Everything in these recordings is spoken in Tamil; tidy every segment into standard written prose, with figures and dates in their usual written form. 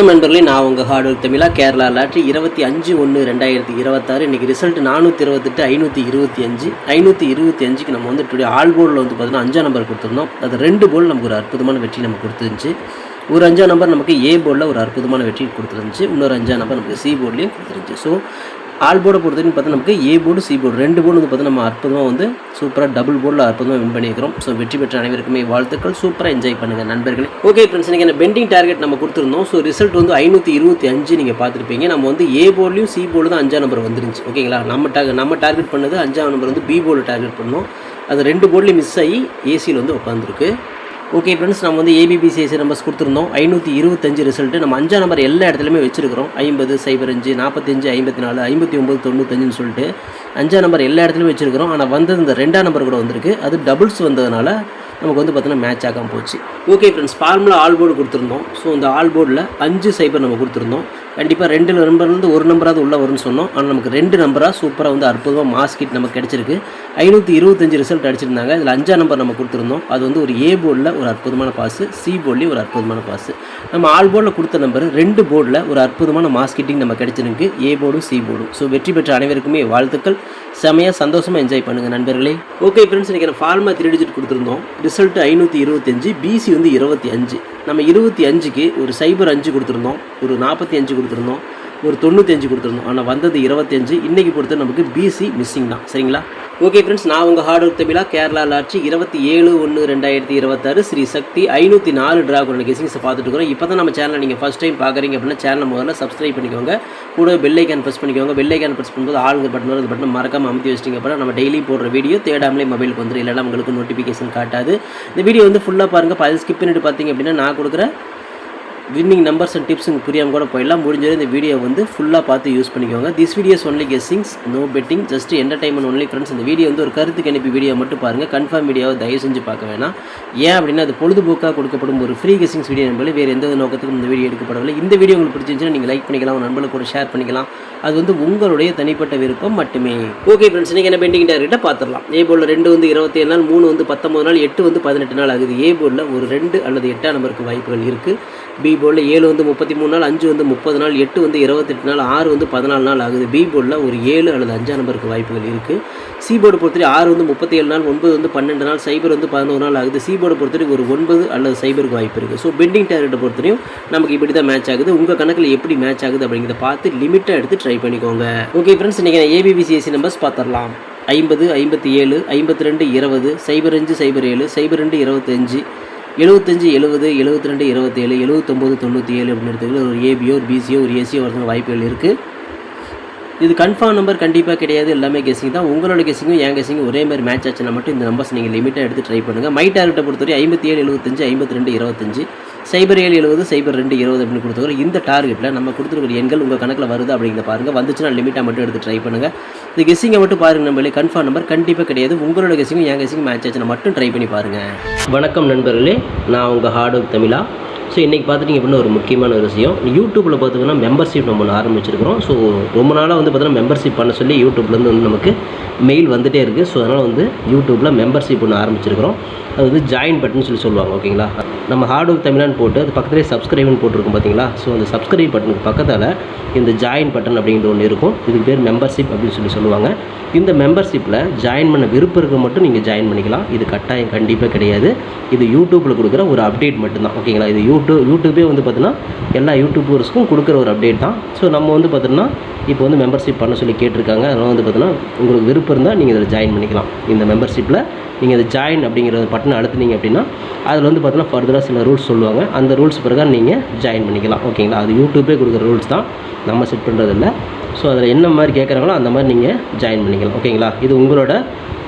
வணக்கம் நண்பர்களே, நான் உங்கள் ஹார்ட் ஒர்க் தமிழா. கேரளா லாட்ரி 25/1/2026 இன்றைக்கி ரிசல்ட் 428 525 525க்கு நம்ம வந்து டுடே ஆல் போர்டில் வந்து பார்த்தீங்கன்னா 5ஆம் நம்பர் கொடுத்துருந்தோம். அது 2 போர்டில் நமக்கு ஒரு அற்புதமான வெற்றி நம்ம கொடுத்துருந்துச்சு. ஒரு 5ஆம் நம்பர் நமக்கு ஏ போர்டில் ஒரு அற்புதமான வெற்றி கொடுத்துருந்துச்சு. இன்னொரு 5ஆம் நம்பர் நமக்கு சி போர்ட்லேயும் கொடுத்துருந்துச்சு. ஸோ ஆல் போர்டை பொறுத்தவரைக்கும் பார்த்தா நமக்கு A board C board 2 board வந்து பார்த்தீங்கன்னா நம்ம அற்புதமாக வந்து சூப்பராக டபுள் போர்டில் அற்புதமாக வின் பண்ணியிருக்கிறோம். ஸோ வெற்றி பெற்ற அனைவருக்குமே வாழ்த்துக்கள். சூப்பராக என்ஜாய் பண்ணுங்கள் நண்பர்களே. ஓகே ஃப்ரெண்ட்ஸ், இன்றைக்கி பெண்டிங் டார்கெட் நம்ம கொடுத்துருந்தோம். ஸோ ரிசல்ட் வந்து 525 நீங்கள் பார்த்துருப்பீங்க. நம்ம வந்து ஏ போர்ட்லையும் சி போர்டு தான் 5ஆம் நம்பர் வந்துருந்துச்சு. ஓகேங்களா, நம்ம டார்கெட் பண்ணது 5ஆம் நம்பர் வந்து பி போர்டு டார்கெட் பண்ணோம். அது 2 போர்ட்லேயும் மிஸ் ஆகி ஏசியில் வந்து உட்காந்துருக்கு. ஓகே ஃப்ரெண்ட்ஸ், நம்ம வந்து ஏபிபிசிஎஸ்சி நம்பர்ஸ் கொடுத்துருந்தோம். 525 ரிசல்ட்டு நம்ம 5ஆம் நம்பர் எல்லா இடத்துலையுமே வச்சுருக்கிறோம். 50 05 45 54 59 95ன்னு சொல்லிட்டு 5ஆம் நம்பர் எல்லா இடத்துலையுமே வச்சுருக்கிறோம். ஆனால் வந்தது இந்த 2ஆம் நம்பர் கூட வந்திருக்கு. அது டபுள்ஸ் வந்ததுனால நமக்கு வந்து பார்த்தீங்கன்னா மேட்ச் ஆகாமல் போச்சு. Okay friends, formula all board கொடுத்துருந்தோம். ஸோ இந்த ஆல் போர்டில் 5 நம்ம கொடுத்துருந்தோம். கண்டிப்பாக 2 நம்பர்லேருந்து ஒரு நம்பராவது உள்ளே வரும்னு சொன்னோம். ஆனால் நமக்கு 2 நம்பராக சூப்பராக வந்து அற்புதமாக மாஸ்கிட் நமக்கு கிடச்சிருக்கு. 525 ரிசல்ட் அடிச்சிருந்தாங்க. இதில் 5ஆம் நம்பர் நம்ம கொடுத்துருந்தோம். அது வந்து ஒரு ஏ போர்டில் ஒரு அற்புதமான பாஸு, சி போர்ட்லேயும் ஒரு அற்புதமான பாஸு. நம்ம ஆல் போர்டில் கொடுத்த நம்பர் 2 போர்டில் ஒரு அற்புதமான மாஸ்கிட்டிங் நம்ம கிடச்சிருக்கு, ஏ போர்டும் சி போர்டும். ஸோ வெற்றி பெற்ற அனைவருக்குமே வாழ்த்துக்கள். செமையாக சந்தோஷமாக என்ஜாய் பண்ணுங்கள் நண்பர்களே. ஓகே ஃப்ரெண்ட்ஸ், இன்றைக்கி நம்ம ஃபார்மா 3 டிஜிட் கொடுத்துருந்தோம். ரிசல்ட் 525, பிசி வந்து 25. நம்ம 25க்கு ஒரு 05 கொடுத்துருந்தோம், ஒரு 45 கொடுத்துருந்தோம், ஒரு 95 கொடுத்துருந்தோம். ஆனால் வந்தது 25. இன்றைக்கி பொறுத்த நமக்கு பிசி மிஸ்ஸிங் தான். சரிங்களா? ஓகே ஃப்ரெண்ட்ஸ், நான் உங்கள் ஹார்ட் ஒர்க் தமிழா. கேரளா லாட்சி 27/1/2026 ஸ்ரீ சக்தி 504 ட்ரா கொண்ட கெஸிங்ஸை பார்த்துட்டு இருக்கிறோம். இப்போ தான் நம்ம சேனலை நீங்கள் ஃபஸ்ட் டைம் பார்க்குறீங்க அப்படின்னா சேனலை முதல்ல சப்ஸ்கிரைப் பண்ணிக்கோங்க. கூட பெல் ஐக்கான் ப்ரெஸ் பண்ணிக்கோங்க. பெல் ஐக்கான் ப்ரெஸ் பண்ணும்போது ஆளுங்க பட்டன் வரும். அந்த பட்டன் மறக்காமல் அமுத்தி வச்சிட்டிங்க அப்படின்னா நம்ம டெய்லி போடுற வீடியோ தேடாமலே மொபைலுக்கு வந்துடும். இல்லைனா உங்களுக்கு நோட்டிஃபிகேஷன் காட்டாது. இந்த வீடியோ வந்து ஃபுல்லாக பாருங்கள். பாதி ஸ்கிப் பண்ணிட்டு பார்த்தீங்க அப்படின்னா நான் கொடுக்குற வின்னிங் நம்பர்ஸ் அண்ட் டிப்ஸ் புரியாமல் கூட போயிடலாம். முடிஞ்சது இந்த வீடியோ வந்து ஃபுல்லாக பார்த்து யூஸ் பண்ணிக்கோங்க. This videos only guessings, no betting, just entertainment only friends. இந்த வீடியோ வந்து ஒரு கருத்துக்கு அனுப்பி வீடியோ மட்டும் பாருங்கள். கன்ஃபார்ம் வீடியோவை தயவு செஞ்சு பார்க்க வேணாம். ஏன் அப்படின்னா அது பொழுதுபோக்காக கொடுக்கப்படும் ஒரு ஃப்ரீ கெஸ்ஸிங்ஸ் வீடியோ நம்பளே வேறு எந்த நோக்கத்துக்கும் இந்த வீடியோ எடுக்கப்படவில்லை. இந்த வீடியோ உங்களுக்கு பிடிச்சிருந்துச்சுன்னா நீங்கள் லைக் பண்ணிக்கலாம், நண்பர்களுக்கு கூட ஷேர் பண்ணிக்கலாம். அது வந்து உங்களுடைய தனிப்பட்ட விருப்பம் மட்டுமே. ஓகே ஃப்ரெண்ட்ஸ், இன்றைக்கி என்ன பெண்டிங் டார்கெட்டை பார்த்துடலாம். ஏ போர்டில் 2 வந்து 27 நாள், 3 வந்து 19 நாள், 8 வந்து 18 நாள் ஆகுது. ஏ போர்டில் ஒரு 2 அல்லது 8ஆம் நம்பருக்கு வாய்ப்புகள் இருக்குது. பி போர்டில் 7 வந்து 33 நாள், 5 வந்து 30 நாள், 8 வந்து 28 நாள், 6 வந்து 14 நாள் ஆகுது. பி போர்டில் ஒரு 7 அல்லது 5ஆம் நம்பருக்கு வாய்ப்புகள் இருக்குது. சி போர்டு பொறுத்தவரை 6 வந்து 37 நாள், 9 வந்து 12 நாள், 0 வந்து 11 நாள் ஆகுது. சி போர்டு பொறுத்தவரை ஒரு 9 அல்லது 0க்கு வாய்ப்பு இருக்குது. ஸோ பெண்டிங் டார்கெட்டை பொறுத்தவரையும் நமக்கு இப்படி தான் மேட்ச் ஆகுது. உங்கள் கணக்கில் எப்படி மேட்ச் ஆகுது அப்படிங்கிறத பார்த்து லிமிட்டாக எடுத்து ட்ரை பண்ணிக்கோங்க. ஓகே ஃப்ரெண்ட்ஸ், இன்றைக்கி ஏபிபிசிஎஸ்சி நம்பர்ஸ் பார்த்துடலாம். 50 57 52 20 05 07 02 25 75 70 72 27 79 97 அப்படின்னு எடுத்துக்கலாம். ஒரு ஏபியோ ஒரு பிசியோ ஒரு ஏசியோ வரதுக்கு வாய்ப்புகள் இருக்குது. இது கன்ஃபார்ம் நம்பர் கண்டிப்பாக கிடையாது. எல்லாமே கெஸிங் தான். உங்களோட கெஸிங்கும் என் கெஸிங்கும் ஒரே மாதிரி மேட்ச் ஆச்சுன்னா மட்டும் இந்த நம்பர்ஸ் நீங்கள் லிமிட்டாக எடுத்து ட்ரை பண்ணுங்கள். மை டார்கெட்டை பொறுத்தவரை 57 75 52 25 07 70 02 20 அப்படின்னு கொடுத்தவரை இந்த டார்கெட்டில் நம்ம கொடுத்துருக்கிற எண்கள் உங்கள் கணக்கில் வருது அப்படிங்கிறத பாருங்கள். வந்துச்சுன்னா லிமிட்டாக மட்டும் எடுத்து ட்ரை பண்ணுங்கள். இந்த கெஸிங்கை மட்டும் பாருங்கள். நம்மளே கன்ஃபார்ம் நம்பர் கண்டிப்பாக கிடையாது. உங்களோட கெஸிங்கும் என் கெஸிங்கும் மேட்ச் ஆச்சுன்னா மட்டும் ட்ரை பண்ணி பாருங்கள். வணக்கம் நண்பர்களே, நான் உங்கள் ஹார்ட் ஒர்க் தமிழா. ஸோ இன்றைக்கி பார்த்துட்டிங்க அப்படின்னா ஒரு முக்கியமான ஒரு விஷயம். யூடியூப்பில் பார்த்திங்கன்னா மெம்பர்ஷிப் நம்ம ஒன்று ஆரம்பிச்சிருக்கிறோம். ஸோ ரொம்ப நாளாக வந்து பார்த்தீங்கன்னா மெம்பர்ஷிப் பண்ண சொல்லி யூடியூப்லேருந்து வந்து நமக்கு மெயில் வந்துகிட்டே இருக்குது. ஸோ அதனால் வந்து யூடியூப்பில் மெம்பர்ஷிப் ஒன்று ஆரம்பிச்சிருக்கிறோம். அது வந்து ஜாயின் பட்டன் சொல்லி சொல்லுவாங்க. ஓகேங்களா, நம்ம ஹார்ட் ஒர்க் தமிழான்னு போட்டு அது பக்கத்துலேயே சப்ஸ்கிரைப்னு போட்டிருக்கோம் பார்த்தீங்களா. ஸோ அந்த சப்ஸ்கிரைப் பட்டனுக்கு பக்கத்தில் இந்த ஜாயின் பட்டன் அப்படிங்கிறது ஒன்று இருக்கும். இதுக்கு பேர் மெம்பர்ஷிப் அப்படின்னு சொல்லி சொல்லுவாங்க. இந்த மெம்பர்ஷிப்பில் ஜாயின் பண்ண விருப்பம் இருக்க மட்டும் நீங்கள் ஜாயின் பண்ணிக்கலாம். இது கட்டாயம் கண்டிப்பாக கிடையாது. இது யூடியூப்பில் கொடுக்குற ஒரு அப்டேட் மட்டும்தான். ஓகேங்களா, இது யூடியூபே வந்து பார்த்தீங்கன்னா எல்லா யூடியூபர்ஸ்க்கும் கொடுக்குற ஒரு அப்டேட் தான். ஸோ நம்ம வந்து பார்த்தீங்கன்னா இப்போ வந்து மெம்பர்ஷிப் பண்ண சொல்லி கேட்டிருக்காங்க. அதனால் வந்து பார்த்தீங்கன்னா உங்களுக்கு விருப்பம் இருந்தால் நீங்கள் இதில் ஜாயின் பண்ணிக்கலாம். இந்த மெம்பர்ஷிப்பில் நீங்கள் இதை ஜாயின் அப்படிங்கிற பட்டனை அழுத்துனீங்க அப்படின்னா அதில் வந்து பார்த்தீங்கன்னா ஃபர்தராக சில ரூல்ஸ் சொல்லுவாங்க. அந்த ரூல்ஸ் பிரகாரம் நீங்கள் ஜாயின் பண்ணிக்கலாம். ஓகேங்களா, அது யூடியூபே கொடுக்குற ரூல்ஸ் தான், நம்ம செட் பண்ணுறதில்ல. ஸோ அதில் என்ன மாதிரி கேட்குறாங்களோ அந்த மாதிரி நீங்கள் ஜாயின் பண்ணிக்கலாம். ஓகேங்களா, இது உங்களோட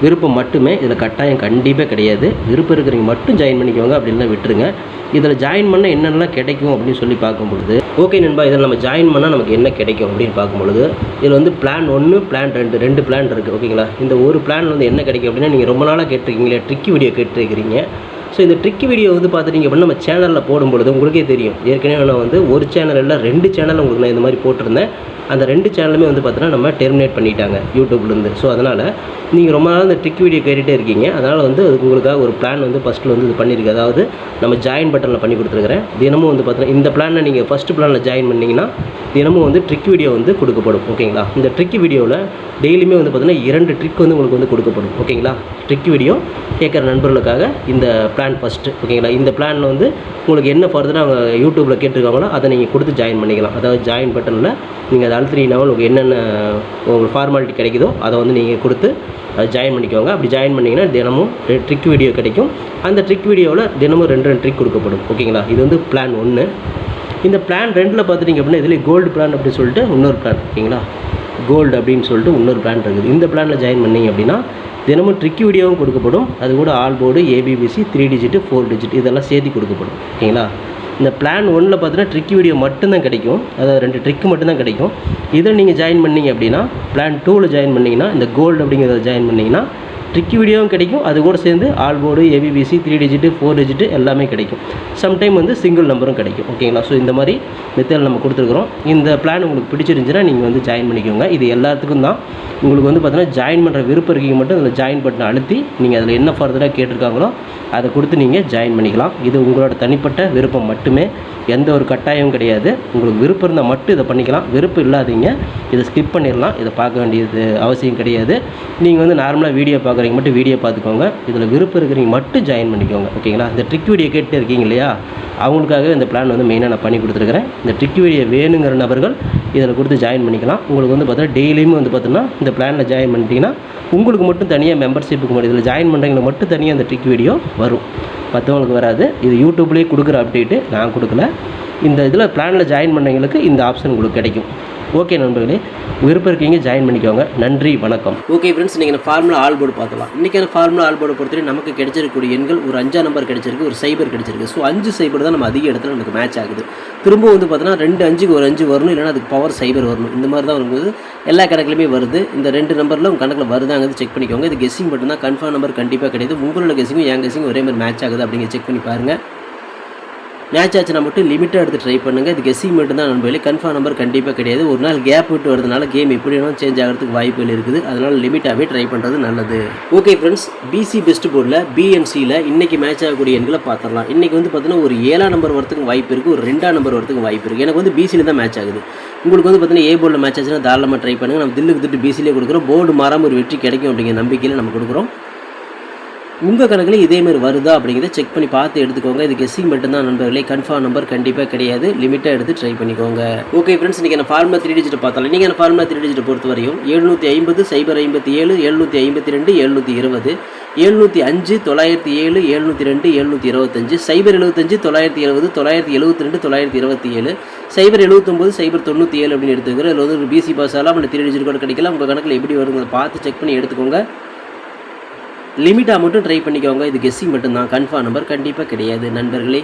விருப்பம் மட்டுமே. இதில் கட்டாயம் கண்டிப்பாக கிடையாது. விருப்பம் இருக்கிறவங்க மட்டும் ஜாயின் பண்ணிக்கோங்க, அப்படின்லாம் விட்டுருங்க. இதில் ஜாயின் பண்ண என்னென்னலாம் கிடைக்கும் அப்படின்னு சொல்லி பார்க்கும்பொழுது, ஓகே நண்பா, இதில் நம்ம ஜாயின் பண்ணால் நமக்கு என்ன கிடைக்கும் அப்படின்னு பார்க்கும்பொழுது இதில் வந்து பிளான் 1 பிளான் 2 பிளான் இருக்குது. ஓகேங்களா, இந்த ஒரு பிளான் வந்து என்ன கிடைக்கும் அப்படின்னா நீங்கள் ரொம்ப நாளாக கேட்டிருக்கீங்களே ட்ரிக்கி வீடியோ கேட்டிருக்கிறீங்க. ஸோ இந்த ட்ரிக் வீடியோ வந்து பார்த்துட்டிங்க அப்படின்னா நம்ம சேனலில் போடும்பொழுது உங்களுக்கே தெரியும். ஏற்கனவே நான் வந்து ஒரு சேனல் இல்லை 2 சேனல் உங்களுக்கு நான் இந்த மாதிரி போட்டிருந்தேன். அந்த 2 சேனலுமே வந்து பார்த்தீங்கன்னா நம்ம டெர்மினேட் பண்ணிட்டாங்க யூடியூப்லேருந்து. ஸோ அதனால் நீங்கள் ரொம்ப நாள் இந்த ட்ரிக் வீடியோ கேட்டுகிட்டே இருக்கீங்க. அதனால் வந்து உங்களுக்காக ஒரு பிளான் வந்து ஃபஸ்ட்டில் வந்து இது பண்ணியிருக்கு. அதாவது நம்ம ஜாயின் பட்டனில் பண்ணி கொடுத்துருக்குறேன். தினமும் வந்து பார்த்தீங்கன்னா இந்த பிளானை நீங்கள் ஃபஸ்ட்டு பிளானில் ஜாயின் பண்ணிங்கன்னா தினமும் வந்து ட்ரிக் வீடியோ வந்து கொடுக்கப்படும். ஓகேங்களா? இந்த ட்ரிக் வீடியோவில் டெய்லியுமே வந்து பார்த்தீங்கன்னா 2 ட்ரிக் வந்து உங்களுக்கு வந்து கொடுக்கப்படும். ஓகேங்களா? ட்ரிக் வீடியோ கேட்குற நண்பர்களுக்காக இந்த பிளான் ஃபஸ்ட்டு. ஓகேங்களா? இந்த பிளானில் வந்து உங்களுக்கு என்ன ஃபர்தராக அவங்க யூடியூப்பில் கேட்டிருக்காங்களோ அதை நீங்கள் கொடுத்து ஜாயின் பண்ணிக்கலாம். அதாவது ஜாயின் பட்டனில் நீங்கள் அதை அழுத்தினீங்கன்னா உங்களுக்கு என்னென்ன உங்களுக்கு ஃபார்மாலிட்டி கிடைக்குதோ அதை வந்து நீங்கள் கொடுத்து அதை ஜாயின் பண்ணிக்கோங்க. அப்படி ஜாயின் பண்ணிங்கன்னா தினமும் ட்ரிக் வீடியோ கிடைக்கும். அந்த ட்ரிக் வீடியோவில் தினமும் 2 ட்ரிக் கொடுக்கப்படும். ஓகேங்களா? இது வந்து பிளான் 1. இந்த பிளான் 2ல் பார்த்துட்டிங்க அப்படின்னா இதில் கோல்டு பிளான் அப்படின்னு சொல்லிட்டு இன்னொரு பிளான். ஓகேங்களா? கோல்டு அப்படின்னு சொல்லிட்டு இன்னொரு பிளான் இருக்குது. இந்த பிளானில் ஜாயின் பண்ணிங்க அப்படின்னா தினமும் ட்ரிக் வீடியோவும் கொடுக்கப்படும். அது கூட all board, ABBC, 3 digit 4 digit இதெல்லாம் சேர்த்து கொடுக்கப்படும். ஓகேங்களா? இந்த பிளான் 1ல் பார்த்தீங்கன்னா ட்ரிக் வீடியோ மட்டும்தான் கிடைக்கும். அதாவது 2 ட்ரிக் மட்டும்தான் கிடைக்கும். இதில் நீங்கள் ஜாயின் பண்ணிங்க அப்படின்னா பிளான் 2ல் ஜாயின் பண்ணிங்கன்னா இந்த கோல்டு அப்படிங்கிறத ஜாயின் பண்ணிங்கன்னா ட்ரிக் வீடியோவும் கிடைக்கும். அது கூட சேர்ந்து all board, ABBC, 3 digit 4 digit எல்லாமே கிடைக்கும். சம்டைம் வந்து சிங்கிள் நம்பரும் கிடைக்கும். ஓகேங்களா? ஸோ இந்த மாதிரி மெத்தட் நம்ம கொடுத்துருக்குறோம். இந்த பிளான் உங்களுக்கு பிடிச்சிருந்துச்சுன்னா நீங்கள் வந்து ஜாயின் பண்ணிக்கோங்க. இது எல்லாத்துக்கும் தான். உங்களுக்கு வந்து பார்த்தீங்கன்னா ஜாயின் பண்ணுற விருப்பம் இருக்கீங்க மட்டும் அதில் ஜாயின் பட்டனை அழுத்தி நீங்கள் அதில் என்ன ஃபர்தராக கேட்டிருக்காங்களோ அதை கொடுத்து நீங்கள் ஜாயின் பண்ணிக்கலாம். இது உங்களோட தனிப்பட்ட விருப்பம் மட்டுமே. எந்த ஒரு கட்டாயமும் கிடையாது. உங்களுக்கு விருப்பம் இருந்தால் மட்டும் இதை பண்ணிக்கலாம். விருப்பம் இல்லாதீங்க இதை ஸ்கிப் பண்ணிடலாம். இதை பார்க்க வேண்டியது அவசியம் கிடையாது. நீங்கள் வந்து நார்மலாக வீடியோ பார்க்குறீங்க மட்டும் வீடியோ பார்த்துக்கோங்க. இதில் விருப்பம் இருக்கிறீங்க மட்டும் ஜாயின் பண்ணிக்கோங்க. ஓகேங்களா? இந்த ட்ரிக் வீடியோ கேட்டு இருக்கீங்க இல்லையா, அவங்களுக்காக இந்த பிளான் வந்து மெயினாக நான் பண்ணி கொடுத்துருக்குறேன். இந்த ட்ரிக் வீடியோ வேணுங்கிற நபர்கள் இதில் கொடுத்து ஜாயின் பண்ணிக்கலாம். உங்களுக்கு வந்து பார்த்தீங்கன்னா டெய்லியுமே வந்து பார்த்தீங்கன்னா இந்த பிளானில் ஜாயின் பண்ணிட்டீங்கன்னா உங்களுக்கு மட்டும் தனியாக மெம்பர்ஷிப்புக்கு மட்டும் இதில் ஜாயின் பண்ணுறவங்களுக்கு மட்டும் தனியாக அந்த ட்ரிக் வீடியோ வரும். மற்றவங்களுக்கு வராது. இது யூடியூப்லேயே கொடுக்குற அப்டேட்டு, நான் கொடுக்கல. இந்த இதில் பிளானில் ஜாயின் பண்ணவங்களுக்கு இந்த ஆப்ஷன் உங்களுக்கு கிடைக்கும். ஓகே நண்பர்களே, விருப்பம் இருக்கீங்க ஜாயின் பண்ணிக்கோங்க. நன்றி, வணக்கம். ஓகே ஃப்ரெண்ட்ஸ், நீங்கள் ஃபார்முலா ஆல் போர்டு பார்க்கலாம். இன்றைக்கான ஃபார்முலா ஆல் போர்டு பொறுத்தவரை நமக்கு கிடைச்சிருக்கக்கூடிய எண்கள் ஒரு 5 நம்பர் கிடைச்சிருக்கு, ஒரு சைபர் கிடைச்சிருக்கு. ஸோ 5 சைபர் தான் நம்ம அதிக இடத்துல நமக்கு மேட்ச் ஆகுது. திரும்ப வந்து பார்த்தீங்கன்னா 2 5க்கு ஒரு 5 வரணும், இல்லைனா அதுக்கு பவர் சைபர் வரணும். இந்த மாதிரி தான் வரும்போது எல்லா கணக்குலையுமே வருது. இந்த 2 நம்பரில் உங்கள் கணக்கில் வருதாங்கிறது செக் பண்ணிக்கோங்க. இது கெஸ்ஸிங் மட்டும்தான், கன்ஃபார்ம் நம்பர் கண்டிப்பாக கிடையாது. உங்களோட கெஸ்ஸிங்கும் என் கெஸ்ஸிங்கும் ஒரே மாதிரி மேட்ச் ஆகுது அப்படிங்க செக் பண்ணி பாருங்கள். மேட்ச் ஆச்சுன்னா மட்டும் லிமிட்டாக எடுத்து ட்ரை பண்ணுங்கள். இது கெஸ்ஸிங் மட்டும் தான் நண்பர்களே, கன்ஃபார்ம் நம்பர் கண்டிப்பாக கிடையாது. ஒரு நாள் கேப் விட்டு வரதுனால கேம் எப்படி வேணாலும் சேஞ்ச் ஆகிறதுக்கு வாய்ப்புகள் இருக்குது. அதனால் லிமிட்டாகவே ட்ரை பண்ணுறது நல்லது. ஓகே ஃப்ரெண்ட்ஸ், BC பெஸ்ட் போர்டில் BNCயில் இன்றைக்கி மேட்ச் ஆகக்கூடிய எண்களை பார்த்துடலாம். இன்றைக்கி வந்து பார்த்தீங்கன்னா ஒரு 7ஆம் நம்பர் வரத்துக்கு வாய்ப்பு இருக்குது, ஒரு 2ஆம் நம்பர் வரத்துக்கு வாய்ப்பு இருக்குது. எனக்கு வந்து BCயில் தான் மேட்ச் ஆகுது. உங்களுக்கு வந்து பார்த்தீங்கன்னா A போர்டில் மேட்ச் ஆச்சுன்னா தாராளமாக ட்ரை பண்ணுங்கள். நம்ம தில்லுக்கு திட்டு BCயிலே கொடுக்குறோம். போர்டு மாறாமல் ஒரு வெற்றி கிடைக்கும் அப்படிங்கிற நம்பிக்கையில் நம்ம கொடுக்குறோம். உங்கள் கணக்கில் இதேமாதிரி வருதா அப்படிங்கிறத செக் பண்ணி பார்த்து எடுத்துக்கோங்க. இது கெஸ்ஸிங் மட்டும்தான் நண்பர்களே, கன்ஃபார்ம் நம்பர் கண்டிப்பாக கிடையாது. லிமிட்டாக எடுத்து ட்ரை பண்ணிக்கோங்க. ஓகே ஃப்ரெண்ட்ஸ், இன்றைக்கி நான் ஃபார்முலா 3 டிஜிட் பார்த்தாலும் நீங்கள் அந்த ஃபார்முலா 3 டிஜிட் பொறுத்த வரையும் 750 057 752 720 705 907 702 725 075 970 972 927 079 097 அப்படின்னு எடுத்துக்கிறேன். இதில் வந்து ஒரு BC பாஸ் ஆகலாம், அந்த 3 டிஜிட் கூட கிடைக்கலாம். உங்கள் கணக்கில் எப்படி வருங்கிறத பார்த்து செக் பண்ணி எடுத்துக்கோங்க. லிமிட்டாக மட்டும் ட்ரை பண்ணிக்கோங்க. இது கெஸ்ஸிங் மட்டும்தான், கன்ஃபார்ம் நம்பர் கண்டிப்பாக கிடையாது நண்பர்களே.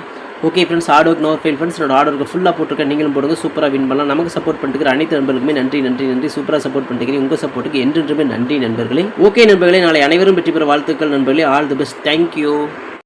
Okay friends, hard work no fail friends. என்னோட ஹார்ட் ஒர்க்கு ஃபுல்லாக போட்டிருக்கேன். நீங்களும் போடுங்க, சூப்பராக வின் பண்ணலாம். நமக்கு சப்போர்ட் பண்ணிட்டு அனைத்து நண்பர்களுக்குமே நன்றி நன்றி நன்றி. சூப்பராக சப்போர்ட் பண்ணிக்கிறீங்க. உங்கள் சப்போர்ட்டுக்கு என்றென்றுமே நன்றி நண்பர்களே. ஓகே நண்பர்களே, நாளை அனைவரும் வெற்றி பெற வாழ்த்துக்கள் நண்பர்களே. All the best. தேங்க்யூ.